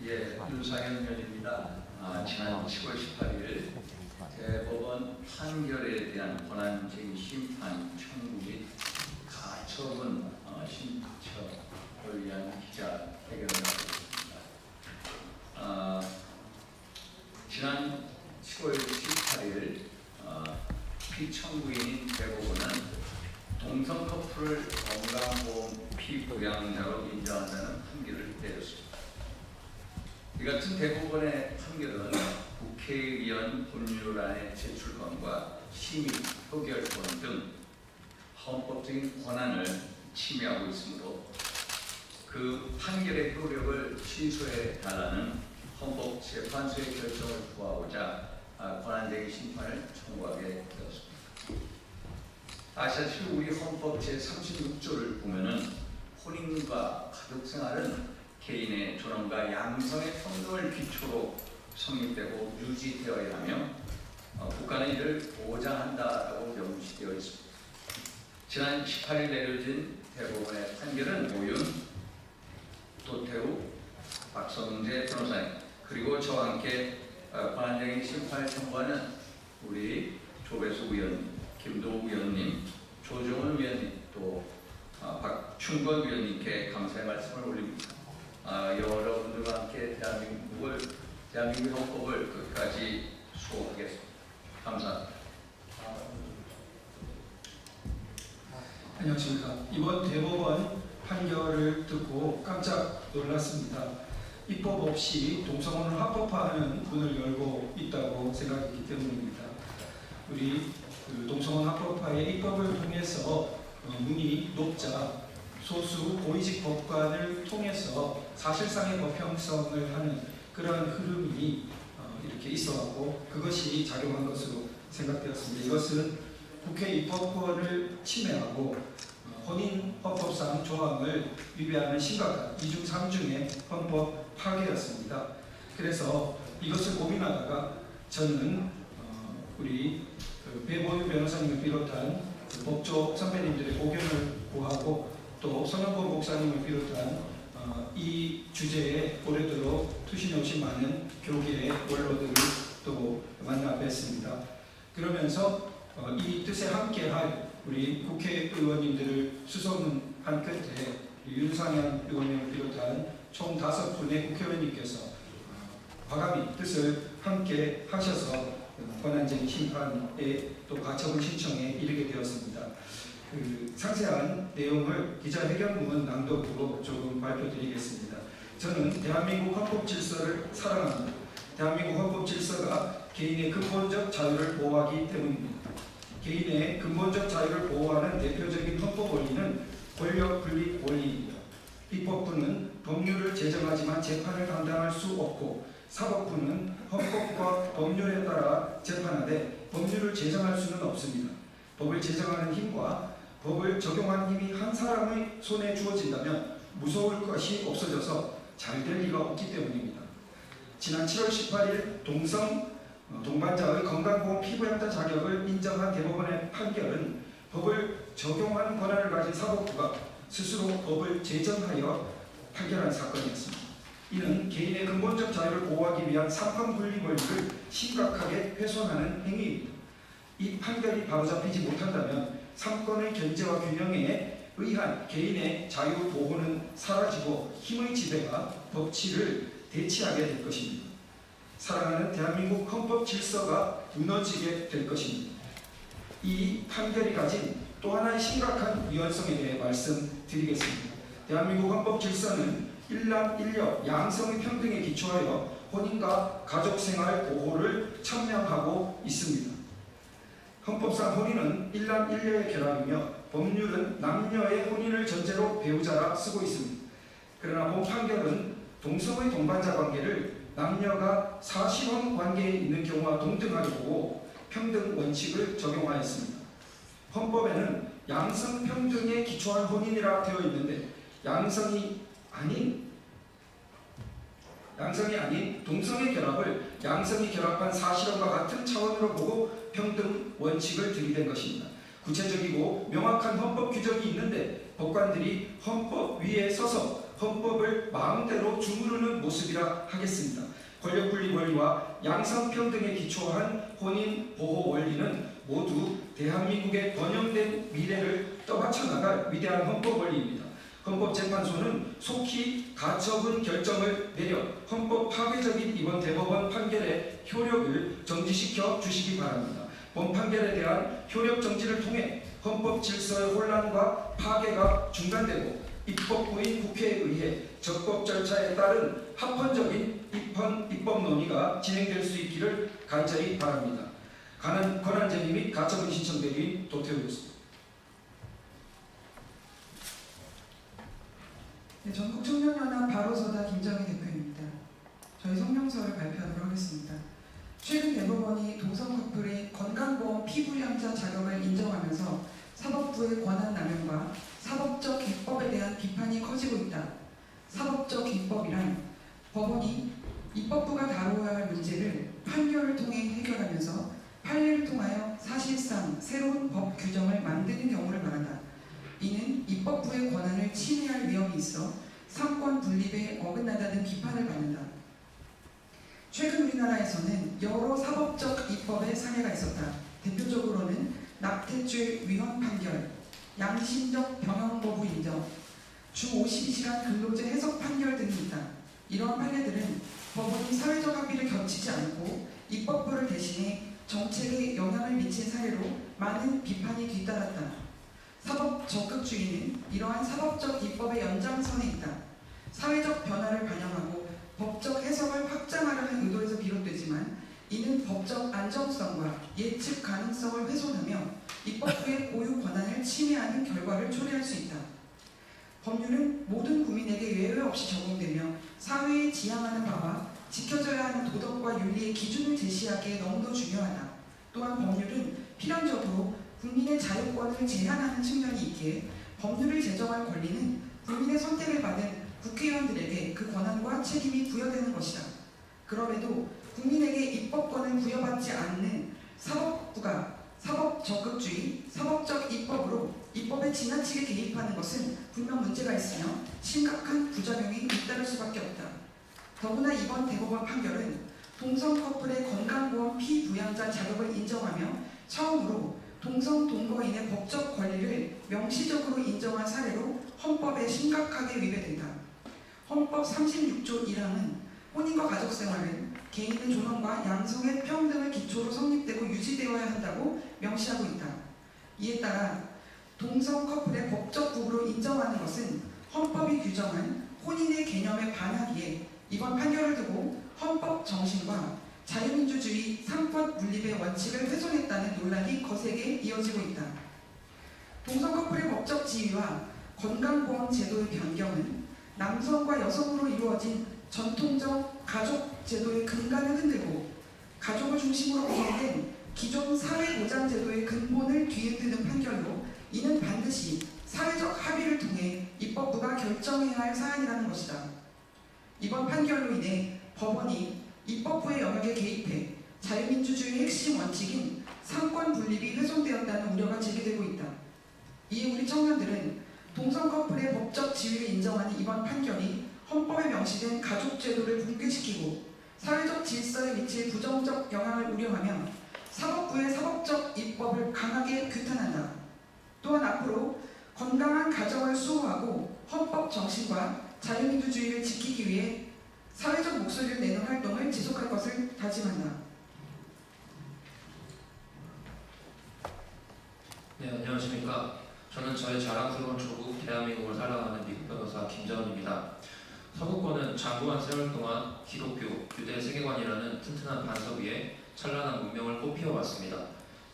예, 윤상현 의원입니다. 지난 7월 18일 대법원 판결에 대한 권한쟁의 심판 청구 및 가처분 신청을 위한 기자회견을 하겠습니다. 지난 7월 18일 피청구인인 대법원은 동성 커플을 건강보험 피부양자로 인정한다는 판결을 내렸습니다. 이 같은 대법원의 판결은 국회의원 법률안의 제출권과 심의, 표결권 등 헌법적인 권한을 침해하고 있으므로 그 판결의 효력을 취소해달라는 헌법재판소의 결정을 구하고자 권한쟁의 심판을 청구하게 되었습니다. 아시다시피 우리 헌법 제36조를 보면은 혼인과 가족생활은 개인의 존엄과 양성의 평등을 기초로 성립되고 유지되어야 하며 국가는 이를 보장한다라고 명시되어 있습니다. 지난 18일 내려진 대법원의 판결은 오윤, 도태우, 박성재 변호사님 그리고 저와 함께 권한쟁의 심판을 청구하는 우리 조배수 의원님, 김도우 의원님, 조정훈 의원님 또 박충건 의원님께 감사의 말씀을 올립니다. 여러분들과 함께 대한민국의 헌법을 끝까지 수호하겠습니다. 감사합니다. 안녕하십니까. 이번 대법원 판결을 듣고 깜짝 놀랐습니다. 입법 없이 동성혼을 합법화하는 문을 열고 있다고 생각했기 때문입니다. 우리 동성혼 합법화의 입법을 통해서 문이 높자 소수 고위직 법관을 통해서 사실상의 법 형성을 하는 그러한 흐름이 이렇게 있어왔고 그것이 작용한 것으로 생각되었습니다. 이것은 국회 입법권을 침해하고 혼인 헌법상 조항을 위배하는 심각한 2중 3중의 헌법 파괴였습니다. 그래서 이것을 고민하다가 저는 우리 배보유 변호사님을 비롯한 법조 선배님들의 고견을 구하고 또 손영범 목사님을 비롯한 이 주제에 오래도록 투신해 오신 많은 교계의 원로들을 또 만나 뵀습니다. 그러면서 이 뜻에 함께할 우리 국회의원님들을 수소문한 끝에 윤상현 의원님을 비롯한 총 5분의 국회의원님께서 과감히 뜻을 함께 하셔서 권한쟁의 심판에 또 가처분 신청에 이르게 되었습니다. 상세한 내용을 기자회견문 낭독으로 조금 발표드리겠습니다. 저는 대한민국 헌법 질서를 사랑합니다. 대한민국 헌법 질서가 개인의 근본적 자유를 보호하기 때문입니다. 개인의 근본적 자유를 보호하는 대표적인 헌법 원리는 권력 분립 원리입니다. 입법부는 법률을 제정하지만 재판을 감당할 수 없고 사법부는 헌법과 법률에 따라 재판하되 법률을 제정할 수는 없습니다. 법을 제정하는 힘과 법을 적용하는 힘이 한 사람의 손에 주어진다면 무서울 것이 없어져서 잘 될 리가 없기 때문입니다. 지난 7월 18일 동반자의 건강보험 피부양자 자격을 인정한 대법원의 판결은 법을 적용하는 권한을 가진 사법부가 스스로 법을 제정하여 판결한 사건이었습니다. 이는 개인의 근본적 자유를 보호하기 위한 삼권분립 원리를 심각하게 훼손하는 행위입니다. 이 판결이 바로잡히지 못한다면 삼권의 견제와 균형에 의한 개인의 자유 보호는 사라지고 힘의 지배가 법치를 대치하게 될 것입니다. 사랑하는 대한민국 헌법 질서가 무너지게 될 것입니다. 이 판결이 가진 또 하나의 심각한 위헌성에 대해 말씀드리겠습니다. 대한민국 헌법 질서는 일남일녀 양성의 평등에 기초하여 혼인과 가족생활 보호를 천명하고 있습니다. 헌법상 혼인은 일남일녀의 결합이며 법률은 남녀의 혼인을 전제로 배우자라 쓰고 있습니다. 그러나 본 판결은 동성의 동반자 관계를 남녀가 사실혼 관계에 있는 경우와 동등하게 보고 평등 원칙을 적용하였습니다. 헌법에는 양성평등에 기초한 혼인이라 되어 있는데 양성이 아닌 동성의 결합을 양성이 결합한 사실혼과 같은 차원으로 보고 평등 원칙을 들이댄 것입니다. 구체적이고 명확한 헌법 규정이 있는데 법관들이 헌법 위에 서서 헌법을 마음대로 주무르는 모습이라 하겠습니다. 권력분리 원리와 양성평등에 기초한 혼인보호 원리는 모두 대한민국의 번영된 미래를 떠받쳐나갈 위대한 헌법 원리입니다. 헌법재판소는 속히 가처분 결정을 내려 헌법 파괴적인 이번 대법원 판결의 효력을 정지시켜 주시기 바랍니다. 본 판결에 대한 효력 정지를 통해 헌법 질서의 혼란과 파괴가 중단되고 입법부인 국회에 의해 적법 절차에 따른 합헌적인 입법 논의가 진행될 수 있기를 간절히 바랍니다. 권한쟁의 및 가처분 신청 대리인 도태우였습니다. 네, 전국청년연합 바로서다 김정희 대표입니다. 저희 성명서를 발표하도록 하겠습니다. 최근 대법원이 동성 커플의 건강보험 피부양자 자격을 인정하면서 사법부의 권한 남용과 사법적 기법에 대한 비판이 커지고 있다. 사법적 기법이란 법원이 입법부가 다루어야 할 문제를 판결을 통해 해결하면서 판례를 통하여 사실상 새로운 법 규정을 만드는 경우를 말한다. 이는 입법부의 권한을 침해할 위험이 있어 삼권 분립에 어긋나다는 비판을 받는다. 최근 우리나라에서는 여러 사법적 입법의 사례가 있었다. 대표적으로는 납태죄 위헌 판결, 양심적 병역 거부 인정, 주 52시간 근로제 해석 판결 등이 있다. 이러한 판례들은 법원이 사회적 합의를 거치지 않고 입법부를 대신해 정책에 영향을 미친 사례로 많은 비판이 뒤따랐다. 사법 적극주의는 이러한 사법적 입법의 연장선에 있다. 사회적 변화를 반영하고 법적 해석을 확장하려 한 의도에서 비롯되지만 이는 법적 안정성과 예측 가능성을 훼손하며 입법부의 고유 권한을 침해하는 결과를 초래할 수 있다. 법률은 모든 국민에게 예외 없이 적용되며 사회에 지향하는 바와 지켜져야 하는 도덕과 윤리의 기준을 제시하기에 너무도 중요하다. 또한 법률은 필연적으로 국민의 자유권을 제한하는 측면이 있기에 법률을 제정할 권리는 국민의 선택을 받은 국회의원들에게 그 권한과 책임이 부여되는 것이다. 그럼에도 국민에게 입법권을 부여받지 않는 사법부가 사법 적극주의, 사법적 입법으로 입법에 지나치게 개입하는 것은 분명 문제가 있으며 심각한 부작용이 잇따를 수밖에 없다. 더구나 이번 대법원 판결은 동성 커플의 건강보험 피부양자 자격을 인정하며 처음으로 동성 동거인의 법적 권리를 명시적으로 인정한 사례로 헌법에 심각하게 위배된다. 헌법 36조 1항은 혼인과 가족생활은 개인의 존엄과 양성의 평등을 기초로 성립되고 유지되어야 한다고 명시하고 있다. 이에 따라 동성 커플의 법적 부부로 인정하는 것은 헌법이 규정한 혼인의 개념에 반하기에 이번 판결을 두고 헌법 정신과 자유민주주의 삼권 분립의 원칙을 훼손했다는 논란이 거세게 이어지고 있다. 동성 커플의 법적 지위와 건강보험 제도의 변경은 남성과 여성으로 이루어진 전통적 가족 제도의 근간을 흔들고 가족을 중심으로 구성된 기존 사회보장 제도의 근본을 뒤흔드는 판결로 이는 반드시 사회적 합의를 통해 입법부가 결정해야 할 사안이라는 것이다. 이번 판결로 인해 법원이 입법부의 영역에 개입해 자유민주주의의 핵심 원칙인 삼권 분립이 훼손되었다는 우려가 제기되고 있다. 이에 우리 청년들은 동성 커플의 법적 지위를 인정하는 이번 판결이 헌법에 명시된 가족제도를 붕괴시키고 사회적 질서에 미칠 부정적 영향을 우려하며 사법부의 사법적 입법을 강하게 규탄한다. 또한 앞으로 건강한 가정을 수호하고 헌법 정신과 자유민주주의를 지키기 위해 사회적 목소리를 내는 활동을 지속할 것을 다짐한다. 네, 안녕하십니까. 저는 저의 자랑스러운 조국 대한민국을 살아가는 미국 변호사 김정은입니다. 서구권은 장구한 세월 동안 기독교, 유대 세계관이라는 튼튼한 반석 위에 찬란한 문명을 꽃피워왔습니다.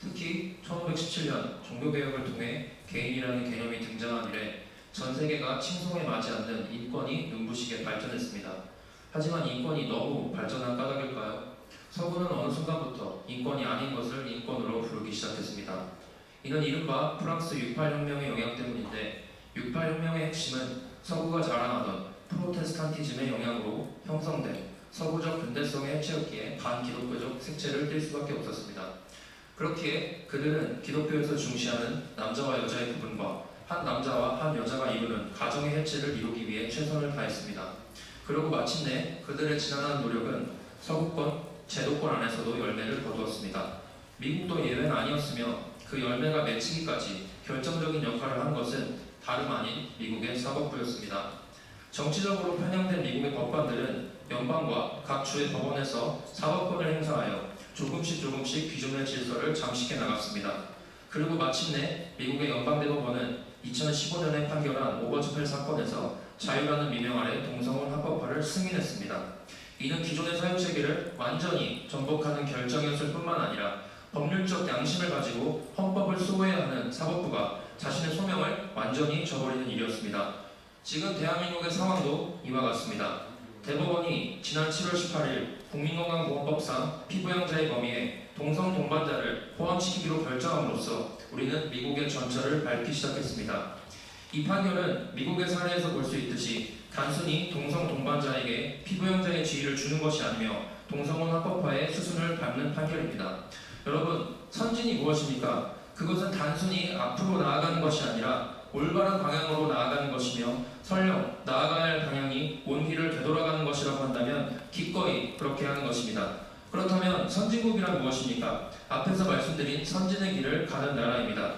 특히 1517년 종교개혁을 통해 개인이라는 개념이 등장한 이래 전 세계가 칭송에 맞지 않는 인권이 눈부시게 발전했습니다. 하지만 인권이 너무 발전한 까닭일까요? 서구는 어느 순간부터 인권이 아닌 것을 인권으로 부르기 시작했습니다. 이는 이른바 프랑스 68혁명의 영향 때문인데 68혁명의 핵심은 서구가 자랑하던 프로테스탄티즘의 영향으로 형성된 서구적 근대성의 해체였기에 반기독교적 색채를 띨 수밖에 없었습니다. 그렇기에 그들은 기독교에서 중시하는 남자와 여자의 구분과 한 남자와 한 여자가 이루는 가정의 해체를 이루기 위해 최선을 다했습니다. 그리고 마침내 그들의 지난한 노력은 서구권, 제도권 안에서도 열매를 거두었습니다. 미국도 예외는 아니었으며 그 열매가 맺히기까지 결정적인 역할을 한 것은 다름 아닌 미국의 사법부였습니다. 정치적으로 편향된 미국의 법관들은 연방과 각 주의 법원에서 사법권을 행사하여 조금씩 기존의 질서를 잠식해 나갔습니다. 그리고 마침내 미국의 연방대법원은 2015년에 판결한 오버즈펠 사건에서 자유라는 미명 아래 동성혼 합법화를 승인했습니다. 이는 기존의 사유체계를 완전히 전복하는 결정이었을 뿐만 아니라 법률적 양심을 가지고 헌법을 소외해야 하는 사법부가 자신의 소명을 완전히 저버리는 일이었습니다. 지금 대한민국의 상황도 이와 같습니다. 대법원이 지난 7월 18일 국민건강보험법상 피부양자의 범위에 동성 동반자를 포함시키기로 결정함으로써 우리는 미국의 전철을 밟기 시작했습니다. 이 판결은 미국의 사례에서 볼 수 있듯이 단순히 동성 동반자에게 피부양자의 지위를 주는 것이 아니며 동성혼 합법화의 수순을 밟는 판결입니다. 여러분, 선진이 무엇입니까? 그것은 단순히 앞으로 나아가는 것이 아니라 올바른 방향으로 나아가는 것이며 설령 나아가야 할 방향이 온 길을 되돌아가는 것이라고 한다면 기꺼이 그렇게 하는 것입니다. 그렇다면 선진국이란 무엇입니까? 앞에서 말씀드린 선진의 길을 가는 나라입니다.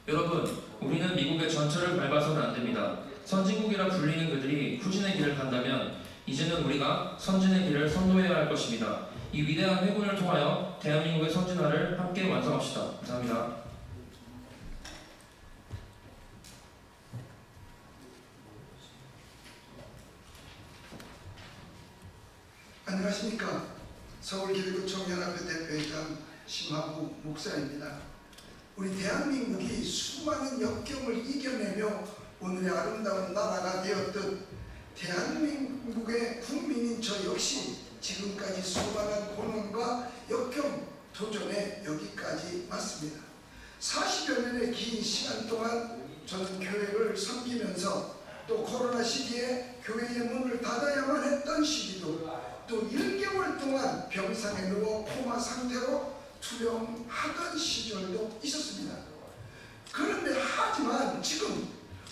여러분, 우리는 미국의 전철을 밟아서는 안 됩니다. 선진국이라 불리는 그들이 후진의 길을 간다면 이제는 우리가 선진의 길을 선도해야 할 것입니다. 이 위대한 회군을 통하여 대한민국의 선진화를 함께 완성합시다. 감사합니다. 안녕하십니까. 서울기독교 연합회 대표이장 심하구 목사입니다. 우리 대한민국이 수많은 역경을 이겨내며 오늘의 아름다운 나라가 되었듯 대한민국의 국민인 저 역시 지금까지 수많은 고난과 역경 도전에 여기까지 왔습니다. 40여 년의 긴 시간 동안 저는 교회를 섬기면서 또 코로나 시기에 교회의 문을 닫아야만 했던 시기도 또 1개월 동안 병상에 누워 코마 상태로 투병하던 시절도 있었습니다. 그런데 하지만 지금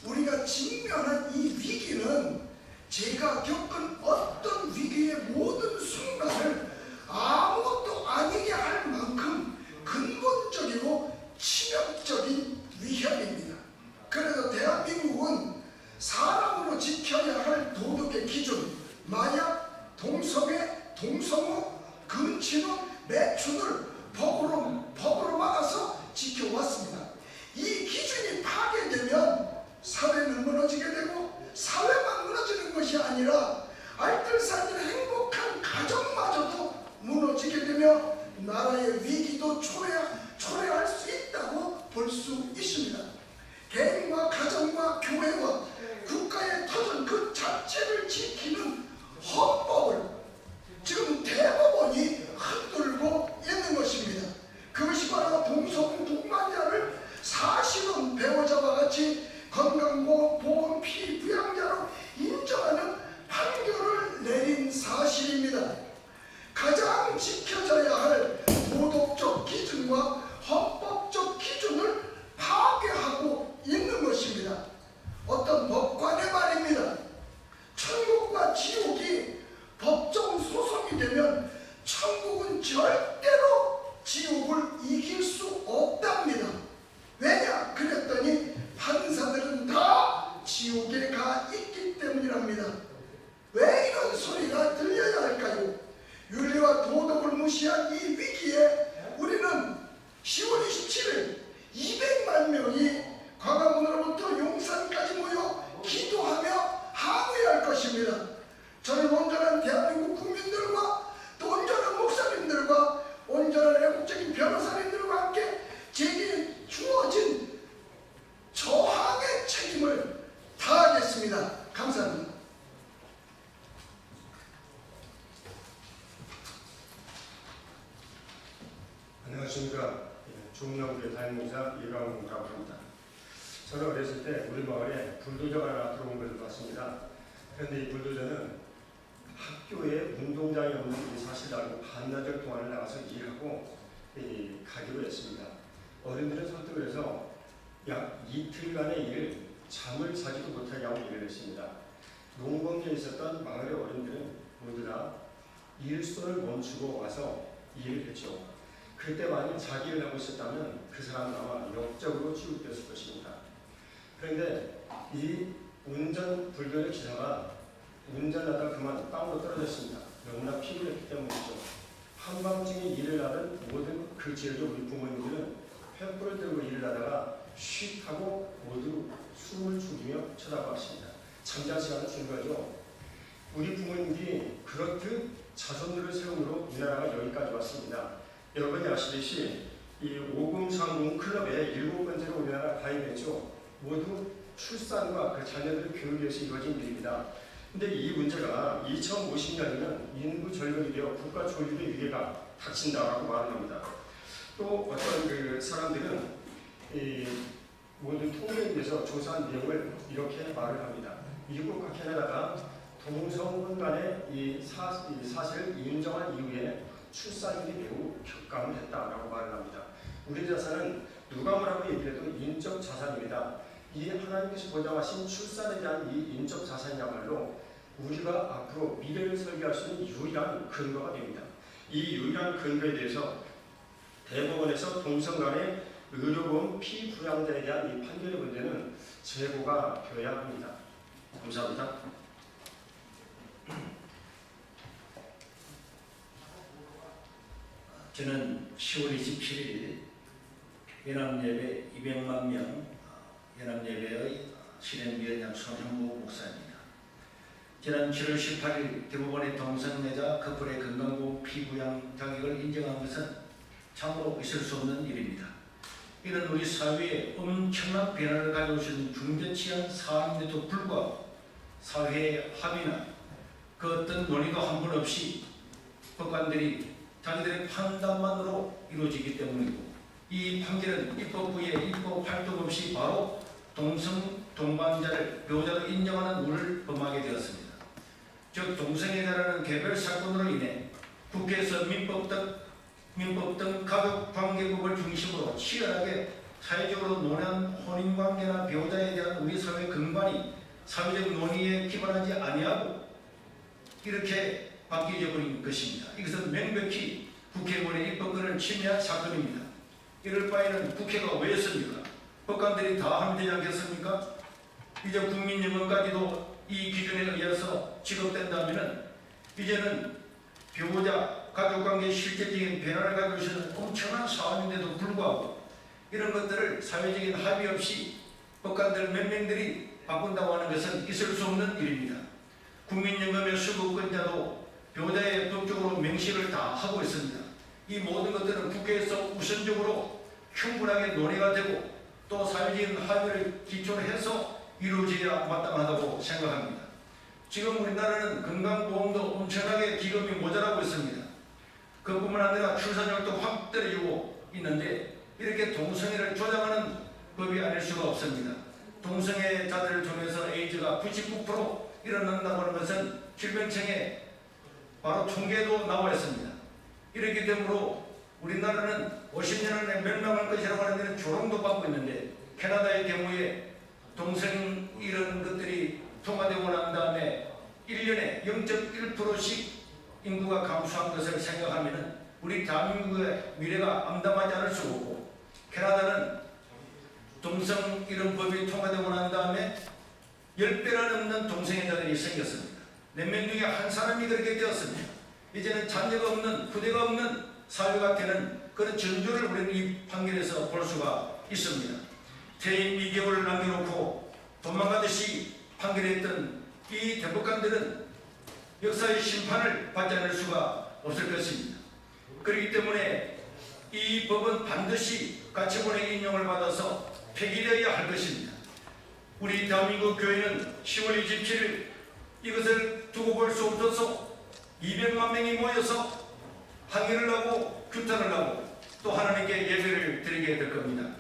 우리가 직면한 이 위기는 제가 겪은 어떤 위기의 모든 순간을 아무것도 아니게 할 만큼 근본적이고 치명적인 위협입니다. 그래서 대한민국은 사람으로 지켜야 할 도덕의 기준, 마약, 동성애, 동성호, 근친혼, 매춘을 법으로 막아서 지켜왔습니다. 이 기준이 파괴되면 사회는 무너지게 되고 사회만 무너지는 것이 아니라 알뜰살뜰 행복한 가정마저도 무너지게 되며 나라의 위기도 초래할 수 있다고 볼 수 있습니다. 개인과 가정과 교회와 국가의 터전 그 자체를 지키는 헌법을 지금 대법원이 흔들고 있는 것입니다. 그것이 바로 동성 동반자를 사실은 배우자와 같이 건강보험 피부양자로 인정하는 판결을 내린 사실입니다. 가장 지켜져야 할 도덕적 기준과 헌법적 기준을 파괴하고 있는 것입니다. 어떤 법관의 말입니다. 천국과 지옥이 법정 소송이 되면 천국은 절대로 지옥을 이길 수 없답니다. 왜냐? 그랬더니 판사들은 다 지옥에 가 있기 때문이랍니다. 왜 이런 소리가 들려야 할까요? 윤리와 도덕을 무시한 이 위기에 우리는 10월 27일 200만 명이 광화문으로부터 용산까지 모여 기도하며 항의할 것입니다. 저는 온전한 대한민국 국민들과 또 온전한 목사님들과 온전한 애국적인 변호사님들과 함께 제게 주어진 저항의 책임을 다하겠습니다. 감사합니다. 안녕하십니까. 중남교회 담임목사 이광훈이라고 합니다. 저는 어렸을 때 우리 마을에 불도저가 하나 들어온 것을 봤습니다. 그런데 이 불도저는 학교에 운동장이 없는 사실을 알고 반나절 동안을 나가서 일하고 가기로 했습니다. 어른들은 설득을 해서 약 이틀간의 일을 잠을 자지도 못하게 하고 일을 했습니다. 농번기에 있었던 마을의 어른들은 모두 다 일손을 멈추고 와서 일을 했죠. 그때 만약 자기 일을 하고 있었다면 그 사람은 아마 역적으로 취급되었을 것입니다. 그런데 이 운전 불교의 기사가 운전하다 그만 땅으로 떨어졌습니다. 너무나 피곤했기 때문이죠. 한밤중에 일을 하던 모든 그 지역의 우리 부모님들은 횃불을 들고 일을 하다가 쉿 하고 모두 숨을 죽이며 쳐다보았습니다. 잠잘 시간을 준 거죠. 우리 부모님들이 그렇듯 자손들을 세움으로 이 나라가 여기까지 왔습니다. 여러분이 아시듯이 이 오금상공 클럽에 7번째로 우리나라 가입했죠. 모두 출산과 그 자녀들 교육에 의해서 이루어진 일입니다. 근데 이 문제가 2050년이면 인구 절벽이 되어 국가 존립의 위기가 닥친다라고 말을 합니다. 또 어떤 그 사람들은 이 모든 통계에 대해서 조사한 내용을 이렇게 말을 합니다. 미국과 캐나다가 동성혼 간의 이 사실을 인정한 이후에 출산율이 매우 격감했다라고 말을 합니다. 우리 자산은 누가 뭐라고 얘기해도 인적 자산입니다. 이 하나님께서 보장하신 출산에 대한 이 인적 자산이야말로 우리가 앞으로 미래를 설계할 수 있는 유일한 근거가 됩니다. 이 유일한 근거에 대해서 대법원에서 동성 간의 의료보험 피부양자에 대한 이 판결의 문제는 제고가 되어야 합니다. 감사합니다. 저는 10월 27일 연합예배 200만 명 연합예배의 실행위원장 손형무 목사입니다. 지난 7월 18일 대법원의 동성애자 커플의 건강보험 피부양 자격을 인정한 것은 참으로 있을 수 없는 일입니다. 이는 우리 사회에 엄청난 변화를 가져오신 중대치한 사안인데도 불구하고 사회의 합의나 그 어떤 논의도 한 번 없이 법관들이 자기들의 판단만으로 이루어지기 때문이고, 이 판결은 입법부의 입법 활동 없이 바로 동성동반자를 배우자로 인정하는 우를 범하게 되었습니다. 즉 동성애자라는 개별 사건으로 인해 국회에서 민법 등 가족관계법을 중심으로 치열하게 사회적으로 논의한 혼인관계나 배우자에 대한 우리 사회의 근간이 사회적 논의에 기반하지 아니하고 이렇게 바뀌어 버린 것입니다. 이것은 명백히 국회의원의 입법권을 침해한 사건입니다. 이럴 바에는 국회가 왜 있습니까? 법관들이 다 하면 되지 않겠습니까? 이제 국민연금까지도 이 기준에 의해서 지급된다면 이제는 배우자, 가족관계의 실질적인 변화를 가져오시는 엄청난 사안인데도 불구하고 이런 것들을 사회적인 합의 없이 법관들 몇 명들이 바꾼다고 하는 것은 있을 수 없는 일입니다. 국민연금의 수급권자도 배우자의 법적으로 명시를 다 하고 있습니다. 이 모든 것들은 국회에서 우선적으로 충분하게 논의가 되고 또 사회적인 합의를 기초로 해서 이루어져야 마땅하다고 생각합니다. 지금 우리나라는 건강보험도 엄청나게 기금이 모자라고 있습니다. 그뿐만 아니라 출산율도 확 떨어지고 있는데 이렇게 동성애를 조장하는 법이 아닐 수가 없습니다. 동성애자들을 통해서 에이즈가 99% 일어난다고 하는 것은 질병청에 바로 통계도 나와 있습니다. 이렇기 때문에 우리나라는 50년 안에 멸망할 것이라고 하는 데는 조롱도 받고 있는데 캐나다의 경우에 동성 이런 것들이 통과되고 난 다음에 1년에 0.1%씩 인구가 감소한 것을 생각하면 우리 대한민국의 미래가 암담하지 않을 수 없고, 캐나다는 동성 이런 법이 통과되고 난 다음에 10배나 넘는 동성애자들이 생겼습니다. 4명 중에 한 사람이 그렇게 되었습니다. 이제는 자녀가 없는, 후대가 없는 사회가 되는 그런 전조를 우리는 이 판결에서 볼 수가 있습니다. 퇴임 2개월을 남겨놓고 도망가듯이 판결했던 이 대법관들은 역사의 심판을 받지 않을 수가 없을 것입니다. 그렇기 때문에 이 법은 반드시 가처분의 인용을 받아서 폐기되어야 할 것입니다. 우리 대한민국 교회는 10월 27일 이것을 두고 볼 수 없어서 200만 명이 모여서 항의를 하고 규탄을 하고 또 하나님께 예배를 드리게 될 겁니다.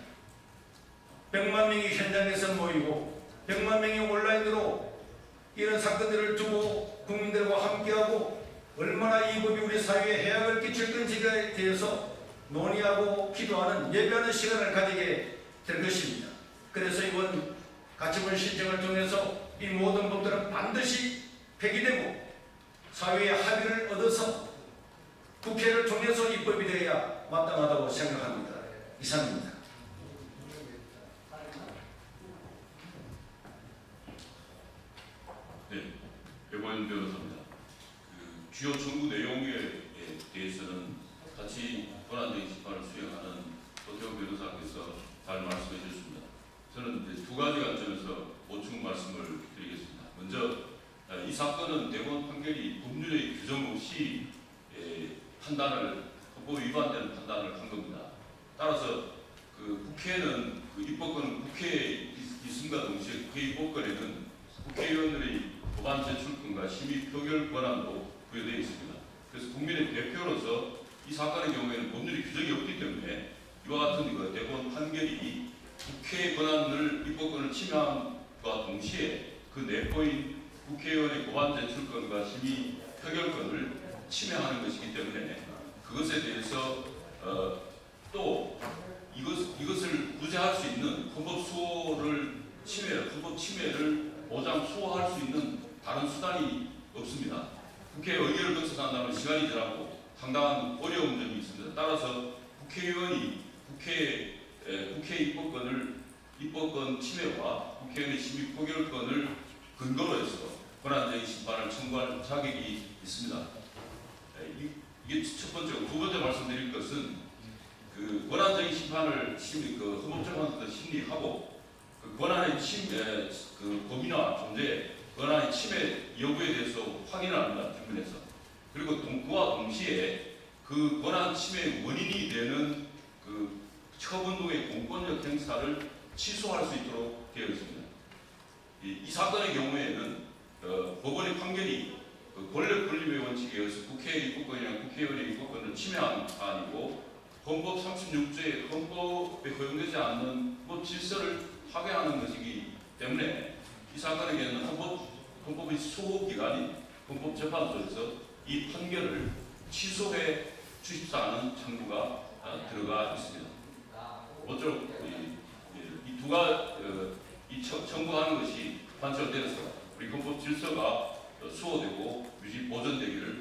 100만 명이 현장에서 모이고 100만 명이 온라인으로 이런 사건들을 두고 국민들과 함께하고 얼마나 이 법이 우리 사회에 해악을 끼칠 건지에 대해서 논의하고 기도하는 예배하는 시간을 가지게 될 것입니다. 그래서 이번 가처분 신청을 통해서 이 모든 법들은 반드시 폐기되고 사회의 합의를 얻어서 국회를 통해서 입법이 되어야 마땅하다고 생각합니다. 이상입니다. 네, 배보현 변호사입니다. 주요 청구 내용에 대해서는 같이 권한쟁의 심판을 수행하는 도태호 변호사께서 잘 말씀해 주셨습니다. 저는 이제 두 가지 관점에서 보충 말씀을 드리겠습니다. 먼저 이 사건은 대법원 판결이 법률의 규정 없이 판단을 헌법 위반되는 판단을 한 겁니다. 따라서 국회는 입법권은 국회에 있음과 동시에 국회 입법권에는 국회의원들의 법안 제출권과 심의 표결 권한도 부여되어 있습니다. 그래서 국민의 대표로서 이 사건의 경우에는 법률의 규정이 없기 때문에 이와 같은 대법원 판결이 국회의 권한을 입법권을 침해함과 동시에 그 내포인 국회의원의 법안 제출권과 심의 표결권을 침해하는 것이기 때문에 그것에 대해서 또 이것을 구제할 수 있는 헌법 침해를 보장 수호할 수 있는 다른 수단이 없습니다. 국회에 의결을 거쳐간다면 시간이 지나고 상당한 어려운 점이 있습니다. 따라서 국회의원이 국회 입법권 침해와 국회의원의 심의 표결권을 근거로 해서 권한쟁의 심판을 청구할 자격이 있습니다. 이게 첫 번째고, 두 번째 말씀드릴 것은 권한쟁의 심판을 헌법재판소에서 심리하고 권한의 침해, 범위나 존재, 권한의 침해 여부에 대해서 확인을 합니다. 기문에서. 그리고 그와 동시에 그 권한 침해의 원인이 되는 처분 등의 공권력 행사를 취소할 수 있도록 되어 있습니다. 이 사건의 경우에는 법원의 판결이 권력 분립의 원칙에 의해서 국회의 입법권이나 국회의원의 입법권을 침해한 사안이고 헌법 36조의 헌법에 허용되지 않는 헌법 질서를 파괴하는 것이기 때문에 이 사건의 경우는 헌법의 수호기관인 헌법재판소에서 이 판결을 취소해 주십사는 청구가 들어가 있습니다. 모쪼록 이 청구하는 것이 관철되어서 우리 헌법 질서가 수호되고 유지 보존되기를